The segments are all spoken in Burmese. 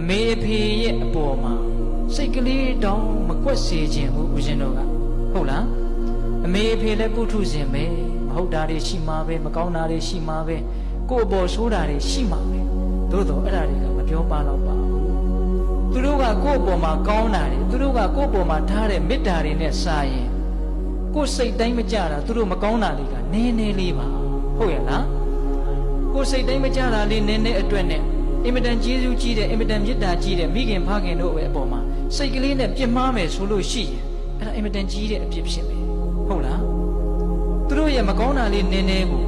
အမေအဖေရဲ့အပေါ်မှာစိတ်ကလေးတောင်မကွက်စေခြင်းဘူးဦးဇင်းတို့ကဟုတ်လားအမေအဖေလည်းပုထုဇဉ်ပဲမဟုတ်တာတွေရှိမှာပဲမကောင်းတာတွေရှိမှာပဲကိုယ်အပေါ်ဆိုးတာတွေရှိမှာပဲသို့တော့အဲ့ဒါတွေကမပြောပါတော့ပါဘူးသူတို့ကကိုယ့်အပေါ်မှာကောင်းတာတွေသူတို့ကကိုယ့်အပေါ်မှာထားတဲ့မေတ္တာတွေနဲ့စာရင်ကိုယ်စိတ်တိုင်းမကြတာသူတို့မကောင်းတာတွေကနည်းနည်းလေးပါဟုတ်ရဲ့လားကိုယ်စိတ်တိုင်းမကြတာလေးနည်းနည်းအတွက်နဲ့အင်မတန်ကျေးဇူးကြီးတဲ့အင်မတန်မေတ္တာကြီးတဲ့မိခင်ဖခင်တို့ရဲ့အပေါ်မှာစိတ်ကလေးနဲ့ပြစ်မှားမယ်ဆိုလို့ရှိရင်အဲ့ဒါအင်မတန်ကြီးတဲ့အဖြစ်ဖြစ်ပဲဟုတ်လားသူတို့ရဲ့မကောင်းတာလေးနည်းနည်းကို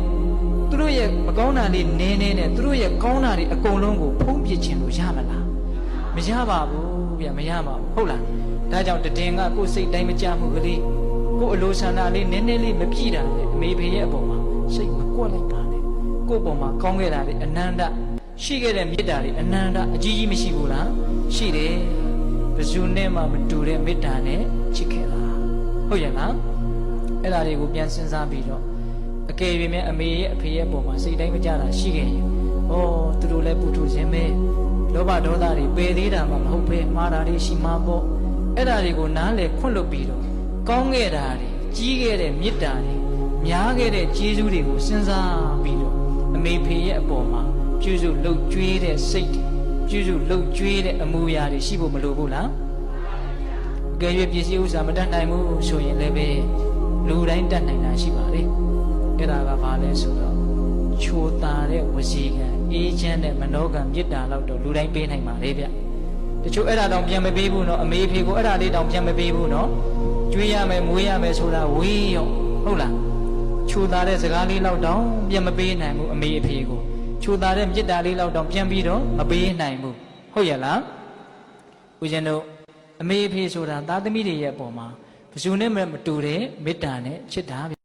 သူတို့ရဲ့မကောင်းတာလေးနည်းနည်းနဲ့သူတို့ရဲ့ကောင်းတာတွေအကုန်လုံးကိုဖုံးပြစ်ခြင်းလို့ရမလားမရပါဘူးဗျမရပါဘူးဟုတ်လားဒါကြောင့်တည်ငါကိုယ်စိတ်တိုင်းမကြမှုကလေးကိုယ်အလိုဆန္ဒလေးနည်းနည်းလေးမပြည့်တာလေအမေဖေရဲ့အပေါ်မှာစိတ်မကွက်လိုက်ပါနဲ့ကိုယ့်အပေါ်မှာကောင်းခဲ့တာလေအနန္တရှိခဲ့တဲ့မေတ္တာတွေအနန္တအကြီးကြီးမရှိဘူးလားရှိတယ်ဘယ်သူနဲ့မှမတူတဲ့မေတ္တာနဲ့ချစ်ခဲ့တာဟုတ်ရဲ့လားအဲ့ဒါတွေကိုပြန်စဉ်းစားပြီးတော့အကယ်၍များအမေရဲ့အဖေရဲ့ပုံမှာစိတ်တိုင်းမကြတာရှိခဲ့ရင်ဩသူတို့လည်းပုထုဇဉ်ပဲလောဘဒေါသတွေပယ်သေးတာမှမဟုတ်ပဲမှားတာတွေရှိမှာပေါ့အဲ့ဒါတွေကိုနားလည်ခွင့်လွတ်ပြီးတော့ကောင်းခဲ့တာတွေကြီးခဲ့တဲ့မေတ္တာတွေများခဲ့တဲ့ကျေးဇူးတွေကိုစဉ်းစားပြီးတော့အမေဖေရဲ့အပေါ်မှာပြုစုလှုပ်ကြွေးတဲ့စိတ်ပြုစုလှုပ်ကြွေးတဲ့အမူအရာတွေရှိဖို့မလိုဘူးလားအကယ်၍ပစ္စည်းဥစ္စာမတတ်နိုင်ဘူးဆိုရင်လည်းပဲလူတိုင်းတတ်နိုင်တာရှိပါလေအဲ့ဒါကဘာလဲဆိုတော့ချိုတာတဲ့ဝစီကံအေးချမ်းတဲ့မနောကံမေတ္တာလောက်တော့လူတိုင်းပေးနိုင်ပါလေဗျတချို့အဲ့ဒါတောင်ပြန်မပေးဘူးနော်အမေဖေကိုအဲ့ဒါလေးတောင်ပြန်မပေးဘူးနော်ကြွေးရမယ်မွေးရမယ်ဆိုတာဝေးရောဟုတ်လားချိုတာတဲ့စကားလေးလောက်တောင်ပြန်မပေးနိုင်ဘူးအမေအဖေကိုချိုတာတဲ့မေတ္တာလေးလောက်တောင်ပြန်ပြီးတော့မပေးနိုင်ဘူးဟုတ်ရဲ့လားဦးဇင်းတို့အမေအဖေဆိုတာသားသမီးတွေရဲ့အပေါ်မှာဘယ်သူနဲ့မှမတူတဲ့မေတ္တာနဲ့ချစ်တာ